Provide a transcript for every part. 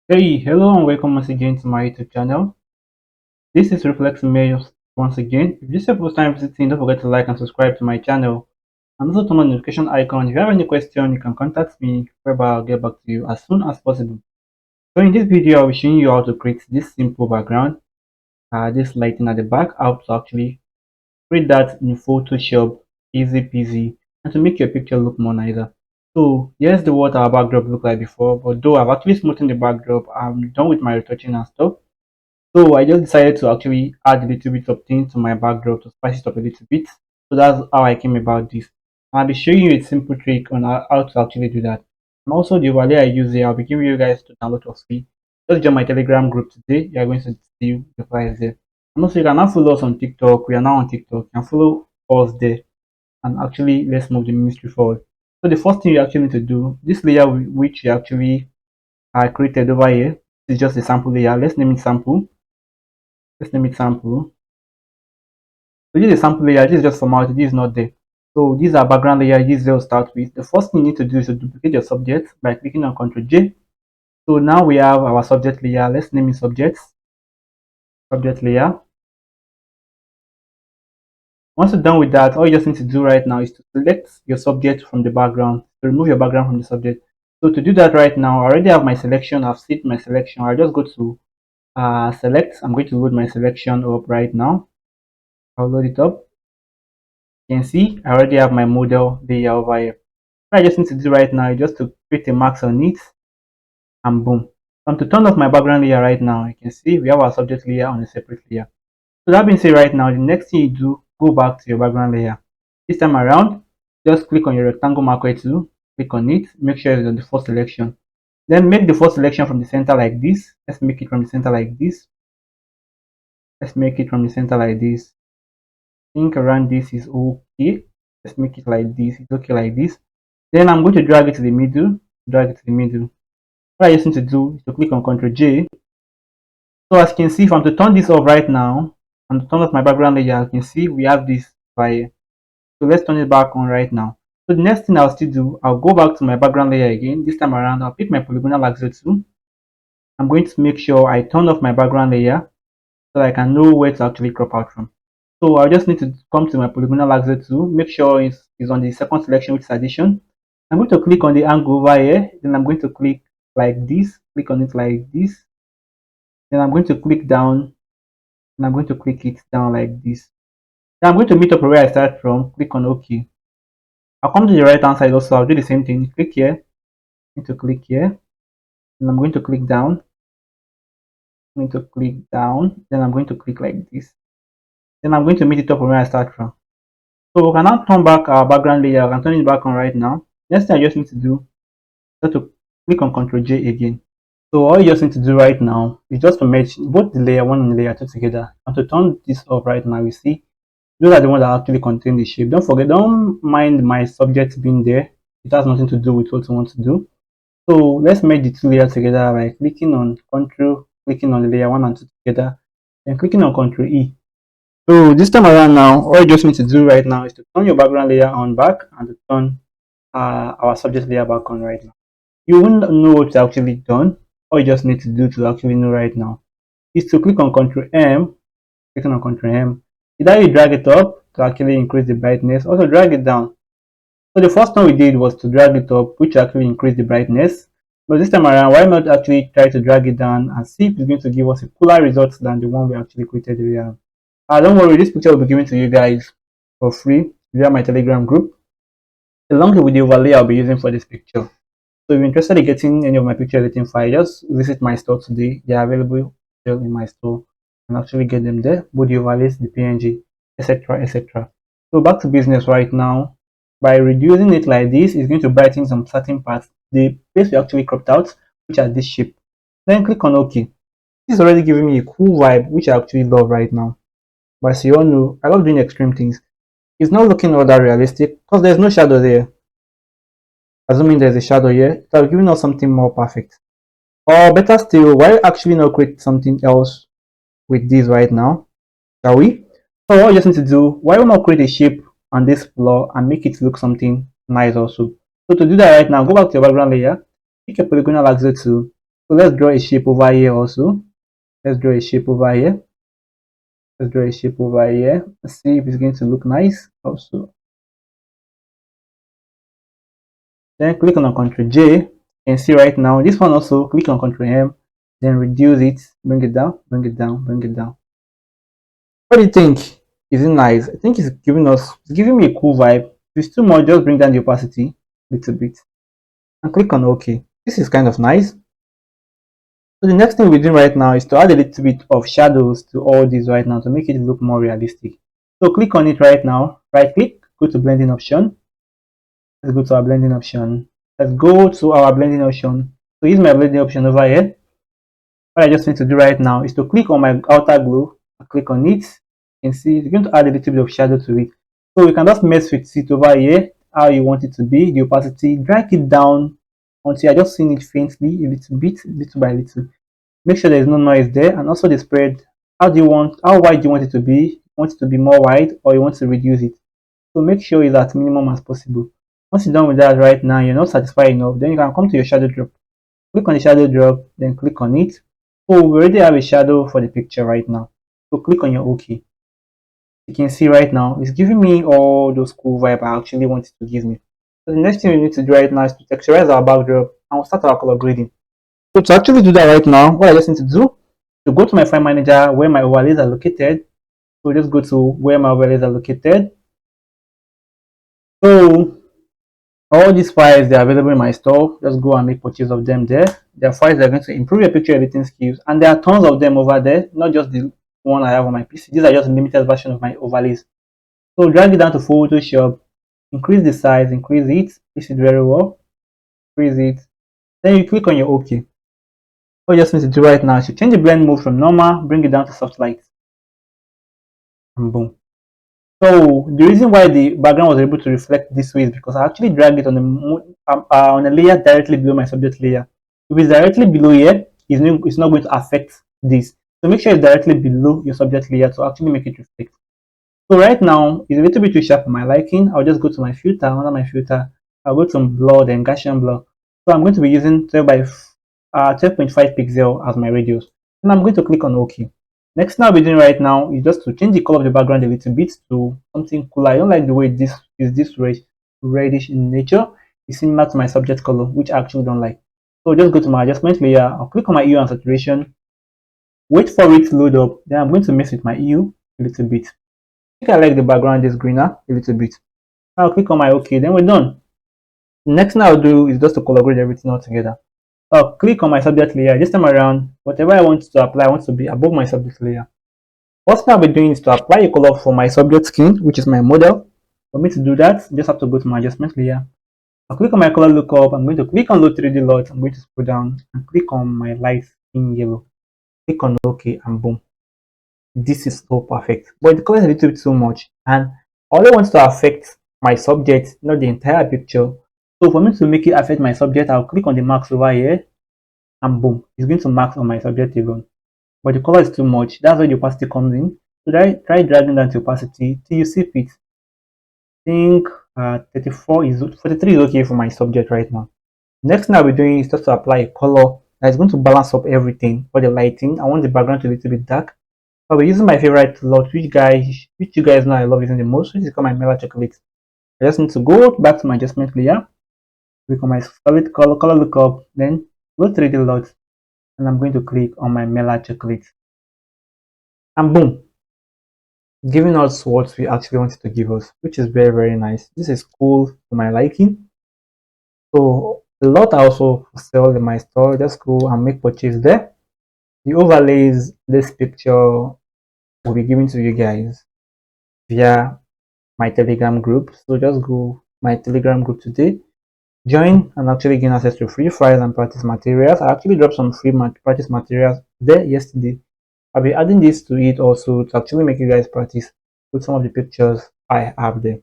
Hey, hello and welcome once again to my YouTube channel. This is Reflex Mails once again. If this is your first time visiting, don't forget to like and subscribe to my channel. And also turn on the notification icon. If you have any question, you can contact me, whereby I'll get back to you as soon as possible. So in this video, I'll be showing you how to create this simple background, this lighting at the back, how to actually create that in Photoshop, easy peasy, and to make your picture look more nicer. So here's the what our backdrop looked like before, but though I've actually smoothened the backdrop, I'm done with my retouching and stuff. So I just decided to actually add a little bit of things to my backdrop to spice it up a little bit. So that's how I came about this. I'll be showing you a simple trick on how to actually do that. And also the overlay I use here, I'll be giving you guys to download for free. Just join my Telegram group today. You are going to see the files there. And also you can now follow us on TikTok. We are now on TikTok. You can follow us there. And actually let's move the mystery forward. So the first thing you actually need to do, this layer which you actually created over here is just a sample layer. Let's name it sample. Let's name it sample. So this is a sample layer. This is just formality. This is not there. So these are background layer. This will start with. The first thing you need to do is to duplicate your subject by clicking on Ctrl J. So now we have our subject layer. Let's name it subjects. Subject layer. Once you're done with that, all you just need to do right now is to select your subject from the background. To remove your background from the subject. So to do that right now, I already have my selection. I've set my selection. I'll just go to select. I'm going to load my selection up right now. I'll load it up. You can see I already have my model layer over here. What I just need to do right now is just to create a mask on it, and boom. To turn off my background layer right now, you can see we have our subject layer on a separate layer. So that being said, right now, the next thing you do, go back to your background layer. This time around, just click on your rectangle marker tool, click on it, make sure it's on the first selection. Then make the first selection from the center like this. Let's make it from the center like this. Let's make it from the center like this. I think around this is okay. Let's make it like this. It's okay like this. Then I'm going to drag it to the middle. Drag it to the middle. What I just need to do is to click on Ctrl J. So as you can see, if I'm to turn this off right now, and to turn off my background layer, you can see we have this fire. So let's turn it back on right now. So the next thing I'll still do, I'll go back to my background layer again. This time around, I'll pick my polygonal axle tool. I'm going to make sure I turn off my background layer so I can know where to actually crop out from. So I just need to come to my polygonal axle tool, make sure it's on the second selection, which is addition. I'm going to click on the angle over here, then I'm going to click like this, click on it like this. Then I'm going to click down, and I'm going to click it down like this. Then I'm going to meet up where I start from, click on OK. I'll come to the right hand side also, I'll do the same thing, click here, I'm going to click here, and I'm going to click down, I'm going to click down, then I'm going to click like this. Then I'm going to meet it up where I start from. So we can now turn back our background layer. I can turn it back on right now. Next thing I just need to do is to click on Ctrl J again. So all you just need to do right now is just to merge both the layer 1 and the layer 2 together. And to turn this off right now, you see those are the ones that actually contain the shape. Don't forget, don't mind my subject being there. It has nothing to do with what you want to do. So let's merge the two layers together by clicking on Control, clicking on the layer 1 and 2 together, and clicking on Ctrl E. So this time around now, all you just need to do right now is to turn your background layer on back and to turn our subject layer back on right now. You won't know what's actually done. All you just need to do to actually know right now is to click on Ctrl M, clicking on Ctrl M. Either you drag it up to actually increase the brightness, or to drag it down. So the first one we did was to drag it up, which actually increased the brightness. But this time around, why not actually try to drag it down and see if it's going to give us a cooler result than the one we actually created earlier. Don't worry, this picture will be given to you guys for free via my Telegram group, along with the overlay I'll be using for this picture. So if you're interested in getting any of my picture editing files, just visit my store today. They are available in my store and actually get them there, both the overlays, the PNG, etc. etc. So back to business right now. By reducing it like this, it's going to brighten some certain parts. The place we actually cropped out, which are this shape. Then click on OK. This is already giving me a cool vibe, which I actually love right now. But as you all know, I love doing extreme things. It's not looking all that realistic because there's no shadow there. Assuming there's a shadow here, it will giving us something more perfect. Or better still, why actually not create something else with this right now? Shall we? So all you just need to do, why not create a shape on this floor and make it look something nice also. So to do that right now, go back to your background layer, pick your polygonal axle tool, So let's draw a shape over here also. Let's draw a shape over here. Let's draw a shape over here. Let's see if it's going to look nice also. Then click on Ctrl J. You can see right now this one also. Click on Ctrl M. Then reduce it. Bring it down. Bring it down. Bring it down. What do you think? Is it nice? I think it's giving me a cool vibe. If it's too much, just bring down the opacity a little bit and click on OK. This is kind of nice. So the next thing we're doing right now is to add a little bit of shadows to all these right now to make it look more realistic. So click on it right now. Right click, go to blending option. Let's go to our blending option. Let's go to our blending option. So use my blending option over here. What I just need to do right now is to click on my outer glow. Click on it. You can see it's going to add a little bit of shadow to it. So we can just mess with it over here, how you want it to be, the opacity, drag it down until I just seen it faintly, a little bit, little by little. Make sure there is no noise there, and also the spread. How wide do you want it to be? You want it to be more wide, or you want to reduce it? So make sure it's at minimum as possible. Once you're done with that right now, you're not satisfied enough, then you can come to your shadow drop. Click on the shadow drop, then click on it. So we already have a shadow for the picture right now. So click on your OK. You can see right now it's giving me all those cool vibe I actually wanted to give me. So the next thing we need to do right now is to texturize our backdrop and we'll start our color grading. So to actually do that right now, what I just need to do to go to my file manager where my overlays are located. So just go to where my overlays are located. So all these files, they're available in my store. Just go and make purchase of them there. There are files that are going to improve your picture editing skills, and there are tons of them over there, not just the one I have on my PC. These are just a limited version of my overlays. So drag it down to Photoshop, increase the size, increase it, place it very well, increase it. Then you click on your OK. What you just need to do right now is to change the blend mode from normal, bring it down to soft light, and boom. So the reason why the background was able to reflect this way is because I actually dragged it on a layer directly below my subject layer. If it's directly below here, it's not going to affect this. So make sure it's directly below your subject layer to actually make it reflect. So right now it's a little bit too sharp for my liking. I'll just go to my filter. Under my filter, I'll go to blur, then Gaussian blur. So I'm going to be using 12.5 pixel as my radius. And I'm going to click on OK. Next thing I'll be doing right now is just to change the color of the background a little bit to something cooler. I don't like the way this is this reddish in nature. It's similar to my subject color, which I actually don't like. So just go to my adjustment layer. I'll click on my hue and saturation. Wait for it to load up. Then I'm going to mess with my hue a little bit. I think I like the background is greener a little bit. I'll click on my OK. Then we're done. The next thing I'll do is just to color grade everything all together. I'll click on my subject layer. This time around, whatever I want to apply, I want to be above my subject layer. First thing I'll be doing is to apply a color for my subject skin, which is my model. For me to do that, just have to go to my adjustment layer. I'll click on my color lookup. I'm going to click on load 3D lot. I'm going to scroll down and click on my light skin yellow. Click on OK and boom. This is so perfect. But the color is a little bit too much, and I only want to affect my subject, not the entire picture. So for me to make it affect my subject, I'll click on the marks over here and boom, it's going to mark on my subject alone. But the color is too much. That's where the opacity comes in. So try dragging down the opacity till you see fit. I think 43 is okay for my subject right now. Next thing I'll be doing is just to apply a color that's going to balance up everything for the lighting. I want the background to be a little bit dark. So I'll be using my favorite lot, which you guys know I love using the most, which is called my Mela Chocolate. I just need to go back to my adjustment layer, click on my solid color lookup, then go 3D lot, and I'm going to click on my Mela Chocolate. And boom, giving us what we actually wanted to give us, which is very, very nice. This is cool for my liking. So a lot I also sell in my store. Just go and make purchase there. The overlays, this picture will be given to you guys via my Telegram group. So just go my Telegram group today, join, and actually gain access to free files and practice materials. I actually dropped some free practice materials there yesterday. I'll be adding this to it also to actually make you guys practice with some of the pictures I have there.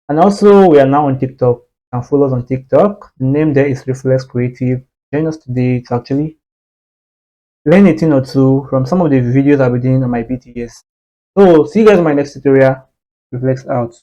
And also we are now on TikTok. You can follow us on TikTok. The name there is Reflex Creative. Join us today to actually learn a thing or two from some of the videos I'll be doing on my BTS. So see you guys in my next tutorial. Reflex out.